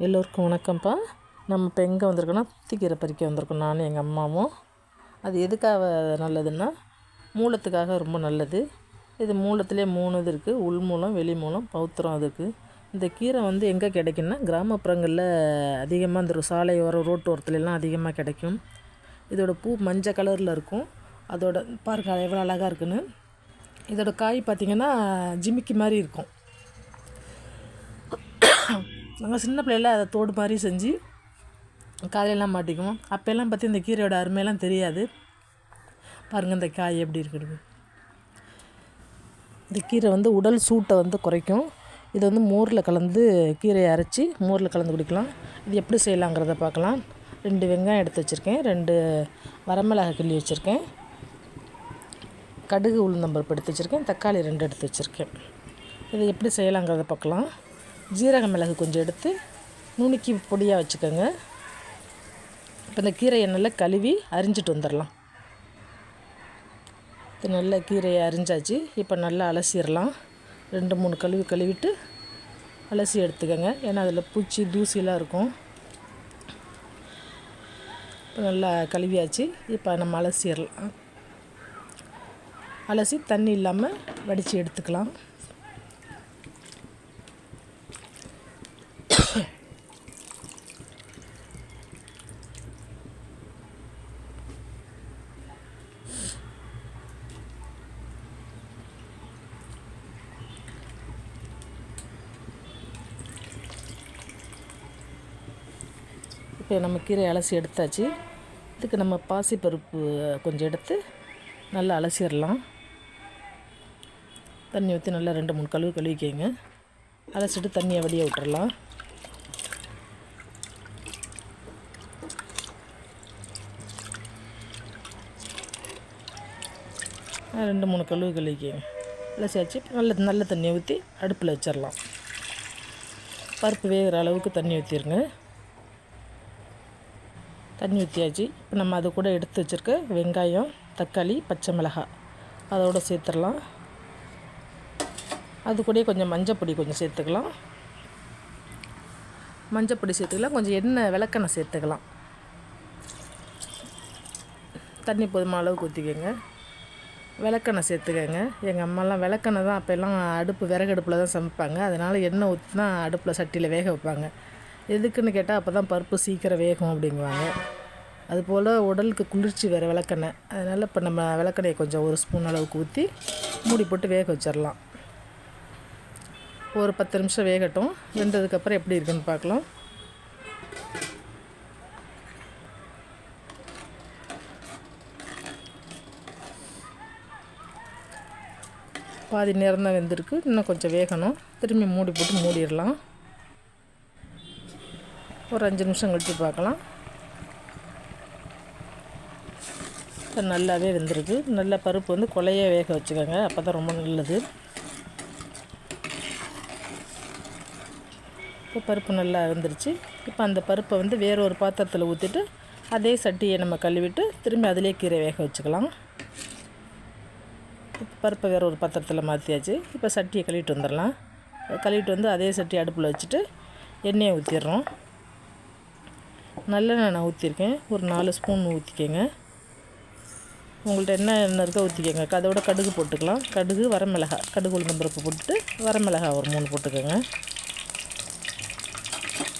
எல்லோருக்கும் வணக்கம்ப்பா. நம்ம இப்போ எங்கே வந்திருக்கோன்னா துத்திக்கீரை பறிக்க வந்திருக்கோம், நானும் எங்கள் அம்மாவும். அது எதுக்காக நல்லதுன்னா மூலத்துக்காக ரொம்ப நல்லது. இது மூலத்திலே 3 இது இருக்குது: உள் மூலம், வெளி மூலம், பௌத்திரம். அதுக்கு இந்த கீரை எங்கே கிடைக்குன்னா கிராமப்புறங்களில் அதிகமாக இந்த சாலை ஓரம், ரோட்டு ஓரத்துலலாம் அதிகமாக கிடைக்கும். இதோட பூ மஞ்சள் கலரில் இருக்கும். அதோட பாருங்க எவ்வளோ அழகாக இருக்குன்னு. இதோட காய் பார்த்திங்கன்னா ஜிமிக்கி மாதிரி இருக்கும். நாங்கள் சின்ன பிள்ளையில் அதை தோடு மாதிரி செஞ்சு காலையெல்லாம் மாட்டிக்குவோம். அப்போல்லாம் பார்த்து இந்த கீரையோட அருமையெல்லாம் தெரியாது. பாருங்கள் இந்த காய் எப்படி இருக்குது. இந்த கீரை உடல் சூட்டை குறைக்கும். இது மோரில் கலந்து கீரையை அரைச்சி மோரில் கலந்து குடிக்கலாம். இது எப்படி செய்யலாங்கிறத பார்க்கலாம். 2 வெங்காயம் எடுத்து வச்சுருக்கேன், 2 வரமிளகாய் கிள்ளி வச்சுருக்கேன், கடுகு உளுந்தம்பருப்பு எடுத்து வச்சுருக்கேன், தக்காளி 2 எடுத்து வச்சுருக்கேன். இது எப்படி செய்யலாங்கிறத பார்க்கலாம். ஜீரக மிளகு கொஞ்சம் எடுத்து நுணுக்கி பொடியாக வச்சுக்கோங்க. இப்போ இந்த கீரையை நல்லா கழுவி அரிஞ்சிட்டு வந்துடலாம். இது நல்லா கீரையை அரிஞ்சாச்சு. இப்போ நல்லா அலசிடலாம். 2-3 கழுவிட்டு அலசி எடுத்துக்கோங்க. ஏன்னா அதில் பூச்சி தூசிலாம் இருக்கும். இப்போ நல்லா கழுவியாச்சு. இப்போ நம்ம அலசிடலாம். அலசி தண்ணி இல்லாமல் வடித்து எடுத்துக்கலாம். இப்போ நம்ம கீரை அலசி எடுத்தாச்சு. இதுக்கு நம்ம பாசிப்பருப்பு கொஞ்சம் எடுத்து நல்லா அலசிடலாம். தண்ணி ஊற்றி நல்லா 2-3 கழுவிக்கங்க. அலசிட்டு தண்ணியை வடிய விட்டுறலாம். ரெண்டு மூணு கழுவிக்கங்க. அலசியாச்சு. நல்ல தண்ணியை ஊற்றி அடுப்பில் வச்சிடலாம். பருப்பு வேகிற அளவுக்கு தண்ணி ஊற்றிடுங்க. தண்ணி ஊற்றியாச்சு. இப்போ நம்ம அது கூட எடுத்து வச்சுருக்க வெங்காயம், தக்காளி, பச்சை மிளகாய் அதோடு சேர்த்துடலாம். அது கூட கொஞ்சம் மஞ்சப்பொடி கொஞ்சம் சேர்த்துக்கலாம். மஞ்சப்பொடி சேர்த்துக்கலாம். கொஞ்சம் எண்ணெய் விளக்கெண்ணெய் சேர்த்துக்கலாம். தண்ணி போதுமான அளவுக்கு ஊற்றிக்கங்க. விளக்கெண்ணெய் சேர்த்துக்கங்க. எங்கள் அம்மாலாம் விளக்கெண்ணெய் தான் அப்போல்லாம் விறகு அடுப்பில் தான் சமைப்பாங்க. அதனால் எண்ணெய் ஊற்றினா அடுப்பில் சட்டியில் வேக வைப்பாங்க. எதுக்குன்னு கேட்டால் அப்போ தான் பருப்பு சீக்கிரம் வேகும் அப்படிங்குவாங்க. அதுபோல் உடலுக்கு குளிர்ச்சி வேறு விளக்கெண்ணெய். அதனால் இப்போ நம்ம விளக்கெண்ணெயை கொஞ்சம் 1 ஸ்பூன் அளவுக்கு ஊற்றி மூடி போட்டு வேக வச்சிடலாம். ஒரு 10 நிமிஷம் வேகட்டும். வெந்ததுக்கப்புறம் எப்படி இருக்குன்னு பார்க்கலாம். பாதி நேரம் தான் வெந்திருக்கு, இன்னும் கொஞ்சம் வேகணும். திரும்பி மூடி போட்டு மூடிடலாம். ஒரு 5 நிமிஷம் கழித்து பார்க்கலாம். இப்போ நல்லாவே வெந்திருக்கு. நல்ல பருப்பு கொலைய வேக வச்சுக்கோங்க, அப்போ தான் ரொம்ப நல்லது. இப்போ பருப்பு நல்லா வெந்துருச்சு. இப்போ அந்த பருப்பை வேறு ஒரு பாத்திரத்தில் ஊற்றிட்டு அதே சட்டியை நம்ம கழுவிட்டு திரும்பி அதிலே கீரை வேக வச்சுக்கலாம். இப்போ பருப்பை வேறு ஒரு பாத்திரத்தில் மாற்றியாச்சு. இப்போ சட்டியை கழுவிட்டு வந்துடலாம். கழுவிட்டு அதே சட்டி அடுப்பில் வச்சுட்டு எண்ணெயை ஊற்றிடுறோம். நல்லெண்ணெய் நான் ஊற்றிருக்கேன். ஒரு 4 ஸ்பூன் ஊற்றிக்கங்க. உங்கள்கிட்ட என்ன இருக்கோ ஊற்றிக்கங்க. அதோட கடுகு போட்டுக்கலாம். கடுகு, வரமிளகாய், கடுகு உளுந்தம்பருப்பு போட்டுட்டு வரமிளகாய் ஒரு 3 போட்டுக்கோங்க.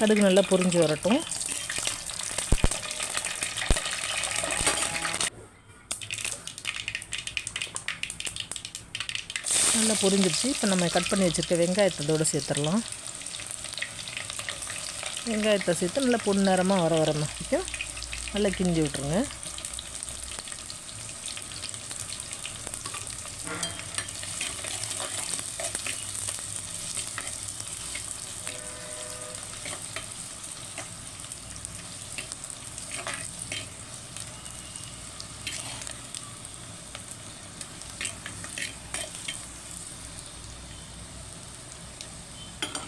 கடுகு நல்லா பொரிஞ்சு வரட்டும். நல்லா பொரிஞ்சிடுச்சு. இப்போ நம்ம கட் பண்ணி வச்சுருக்க வெங்காயத்தோடு சேர்த்துடலாம். வெங்காயத்தை சேர்த்து நல்லா பொன்னிறமாக வர வரைக்கும் நல்லா கிண்டி விட்ருங்க.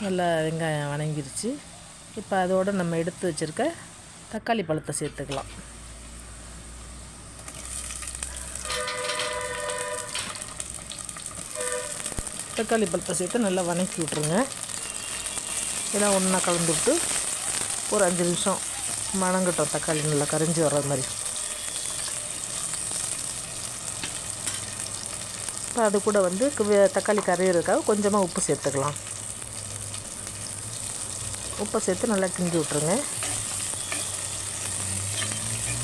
நல்லா வெங்காயம் வணங்கிருச்சு. இப்போ அதோடு நம்ம எடுத்து வச்சுருக்க தக்காளி பழத்தை சேர்த்துக்கலாம். தக்காளி பழத்தை சேர்த்து நல்லா வதக்கி விட்ருங்க. இதெல்லாம் ஒன்றா கலந்து விட்டு ஒரு 5 நிமிஷம் மணங்கட்டும். தக்காளி நல்லா கரைஞ்சி வர்ற மாதிரி. இப்போ அது கூட வந்து தக்காளி கரையிறதுக்காக கொஞ்சமாக உப்பு சேர்த்துக்கலாம். உப்பை சேர்த்து நல்லா கிண்டி விட்ருங்க.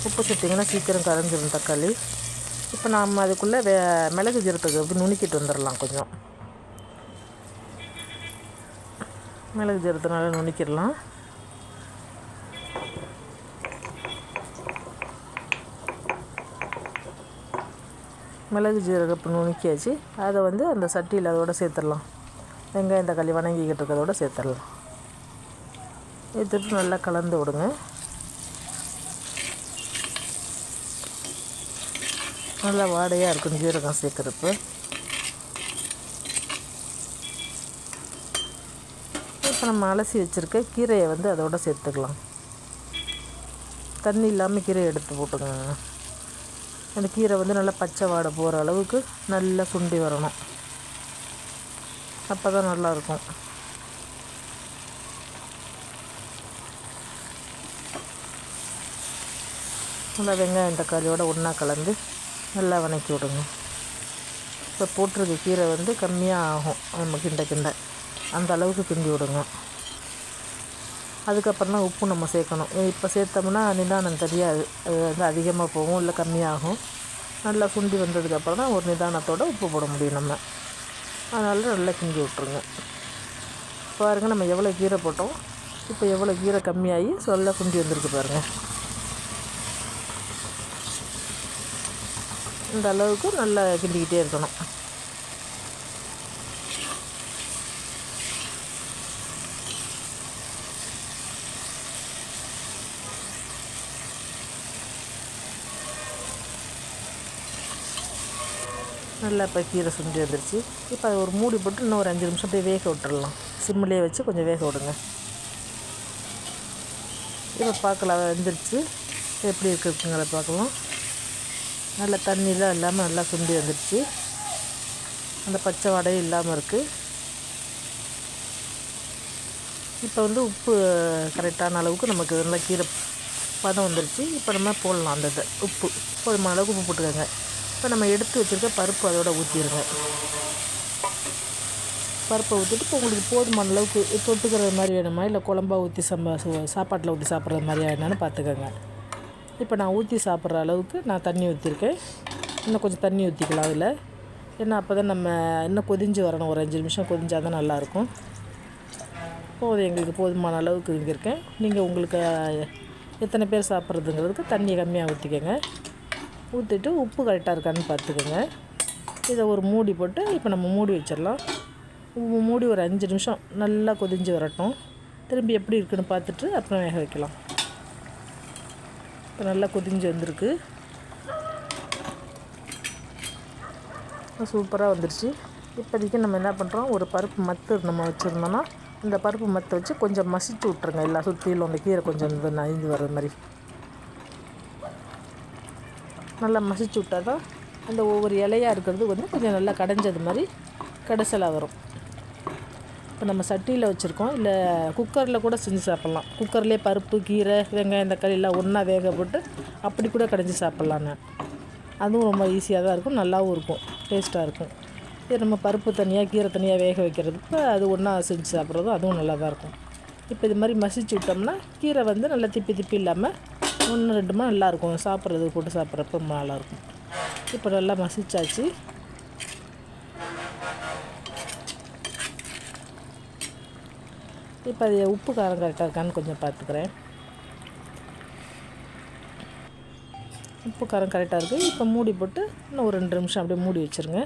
உப்பு சேர்த்திங்கன்னா சீக்கிரம் கரைஞ்சிடும் தக்காளி. இப்போ நாம் அதுக்குள்ளே மிளகு ஜீரகத்துக்கு அப்படி நுணுக்கிட்டு வந்துடலாம். கொஞ்சம் மிளகு ஜீரகத்தை நல்லா நுணுக்கிடலாம். மிளகு ஜீரகம் இப்போ நுணுக்கியாச்சு. அதை வந்து அந்த சட்டியில் அதோடு சேர்த்துடலாம். வெங்காயம் தக்காளி வணங்கிக்கிட்டு இருக்கிறதோட சேர்த்துடலாம். எடுத்துட்டு நல்லா கலந்து விடுங்க. நல்லா வாடையாக இருக்கும் ஜீரகம் சேர்க்குறப்ப. இப்போ நம்ம அலசி வச்சுருக்க கீரையை வந்து அதோடு சேர்த்துக்கலாம். தண்ணி இல்லாமல் கீரையை எடுத்து போட்டுக்கோங்க. அந்த கீரை வந்து நல்லா பச்சை வாடை போகிற அளவுக்கு நல்லா சுண்டி வரணும். அப்போ தான் நல்லாயிருக்கும். நல்லா வெங்காயம் தக்காளியோடு ஒன்றா கலந்து நல்லா வதக்கி விடுங்க. இப்போ போட்டிருக்க கீரை வந்து கம்மியாக ஆகும். நம்ம கிண்ட அந்த அளவுக்கு கிண்டி விடுங்க. அதுக்கப்புறம் தான் உப்பு நம்ம சேர்க்கணும். இப்போ சேர்த்தோம்னா நிதானம் தெரியாது. அது வந்து அதிகமாக போகும், இல்லை கம்மியாகும். நல்லா சுண்டி வந்ததுக்கப்புறம் தான் ஒரு நிதானத்தோடு உப்பு போட முடியும் நம்ம. அதனால நல்லா கிண்டி விட்ருங்க. பாருங்கள், நம்ம எவ்வளோ கீரை போட்டோம், இப்போ எவ்வளோ கீரை கம்மியாகி நல்லா சுண்டி வந்திருக்கு பாருங்கள். இந்த அளவுக்கு நல்லா கிண்டிக்கிட்டே இருக்கணும். நல்லா இப்போ கீரை சுண்டி வந்துருச்சு. இப்போ அதை ஒரு மூடி போட்டு இன்னும் ஒரு 5 நிமிஷம் அப்படியே வேக விட்டுடலாம். சிம்மிலே வச்சு கொஞ்சம் வேக விடுங்க. இப்போ பார்க்கலாம், வெந்துருச்சு. எப்படி இருக்குங்கிறத பார்க்கலாம். நல்லா தண்ணிலாம் இல்லாமல் நல்லா சுண்டி வந்துடுச்சு. அந்த பச்சை வாடையும் இல்லாமல் இருக்குது. இப்போ வந்து உப்பு கரெக்டான அளவுக்கு நமக்கு நல்லா கீரை பதம் வந்துடுச்சு. இப்போ நம்ம போடலாம். அந்த உப்பு போதுமான அளவுக்கு உப்பு போட்டுக்கோங்க. இப்போ நம்ம எடுத்து வச்சுருக்க பருப்பு அதோட ஊற்றிடுங்க. பருப்பை ஊற்றிட்டு இப்போ உங்களுக்கு போதுமான அளவுக்கு தொட்டுக்கிற மாதிரி வேணுமா, இல்லை குழம்பா ஊற்றி சாப்பாட்டில் ஊற்றி சாப்பிட்ற மாதிரியா என்னென்னு பார்த்துக்கோங்க. இப்போ நான் ஊற்றி சாப்பிட்ற அளவுக்கு நான் தண்ணி ஊற்றிருக்கேன். இன்னும் கொஞ்சம் தண்ணி ஊற்றிக்கலாம் அதில். ஏன்னா அப்போ தான் நம்ம இன்னும் கொதிஞ்சு வரணும். ஒரு 5 நிமிஷம் கொதிஞ்சால் தான் நல்லாயிருக்கும். போதும், எங்களுக்கு போதுமான அளவுக்கு இங்கே இருக்கேன். நீங்கள் உங்களுக்கு எத்தனை பேர் சாப்பிட்றதுங்கிறதுக்கு தண்ணி கம்மியாக ஊற்றிக்கோங்க. ஊற்றிட்டு உப்பு கரெக்டாக இருக்கான்னு பார்த்துக்கோங்க. இதை ஒரு மூடி போட்டு இப்போ நம்ம மூடி வச்சிடலாம். மூடி ஒரு 5 நிமிஷம் நல்லா கொதிஞ்சு வரட்டும். திரும்பி எப்படி இருக்குன்னு பார்த்துட்டு அப்புறம் வேக வைக்கலாம். இப்போ நல்லா கொதிஞ்சு வந்திருக்கு. சூப்பராக வந்துடுச்சு. இப்போதைக்கு நம்ம என்ன பண்ணுறோம், ஒரு பருப்பு மத்து நம்ம வச்சுருந்தோன்னா இந்த பருப்பு மத்தை வச்சு கொஞ்சம் மசிச்சு விட்ருங்க. எல்லாம் சுற்றிலும் அந்த கீரை கொஞ்சம் நைந்து வர்ற மாதிரி நல்லா மசிச்சு விட்டால் தான் அந்த ஒவ்வொரு இலையாக இருக்கிறது வந்து கொஞ்சம் நல்லா கடைஞ்சது மாதிரி கடைசலாக வரும். இப்போ நம்ம சட்டியில் வச்சுருக்கோம், இல்லை குக்கரில் கூட செஞ்சு சாப்பிட்லாம். குக்கர்லேயே பருப்பு கீரை வெங்காயம் தக்காளி எல்லாம் ஒன்றா வேக போட்டு அப்படி கூட கடைஞ்சி சாப்பிட்லான்னு. அதுவும் ரொம்ப ஈஸியாக தான் இருக்கும், நல்லாவும் இருக்கும், டேஸ்ட்டாக இருக்கும். இது நம்ம பருப்பு தனியாக கீரை தனியாக வேக வைக்கிறதுக்கு அது ஒன்றா செஞ்சு சாப்பிட்றதும் அதுவும் நல்லா தான் இருக்கும். இப்போ இது மாதிரி மசிச்சு விட்டோம்னா கீரை வந்து நல்லா திப்பி இல்லாமல் 1-2 நல்லாயிருக்கும். சாப்பிட்றது போட்டு சாப்பிட்றப்ப ரொம்ப நல்லாயிருக்கும். இப்போ நல்லா மசிச்சாச்சு. இப்போ அது உப்பு காரம் கரெக்டாக இருக்கான்னு கொஞ்சம் பார்த்துக்கிறேன். உப்பு காரம் கரெக்டாக இருக்குது. இப்போ மூடி போட்டு இன்னும் ஒரு 2 நிமிஷம் அப்படியே மூடி வச்சுருங்க.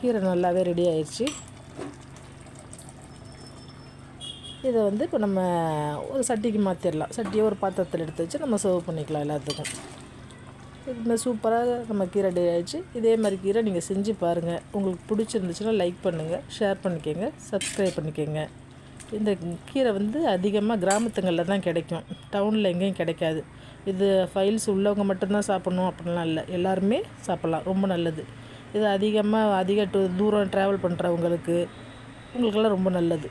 கீரை நல்லாவே ரெடி ஆயிடுச்சு. இதை வந்து இப்போ நம்ம ஒரு சட்டிக்கு மாற்றிடலாம். சட்டியை ஒரு பாத்திரத்தில் எடுத்து வச்சு நம்ம சர்வ் பண்ணிக்கலாம் எல்லாத்துக்கும். இது சூப்பராக நம்ம கீரை ரெடி ஆகிடுச்சு. இதே மாதிரி கீரை நீங்கள் செஞ்சு பாருங்கள். உங்களுக்கு பிடிச்சிருந்துச்சுன்னா லைக் பண்ணுங்கள், ஷேர் பண்ணிக்கோங்க, சப்ஸ்கிரைப் பண்ணிக்கோங்க. இந்த கீரை வந்து அதிகமாக கிராமத்துங்களில் தான் கிடைக்கும், டவுனில் எங்கேயும் கிடைக்காது. இது ஃபைல்ஸ் உள்ளவங்க மட்டும்தான் சாப்பிட்ணும் அப்படின்லாம் இல்லை, எல்லாருமே சாப்பிட்லாம். ரொம்ப நல்லது. இது அதிக தூரம் ட்ராவல் பண்ணுறவங்களுக்கு உங்களுக்கெல்லாம் ரொம்ப நல்லது.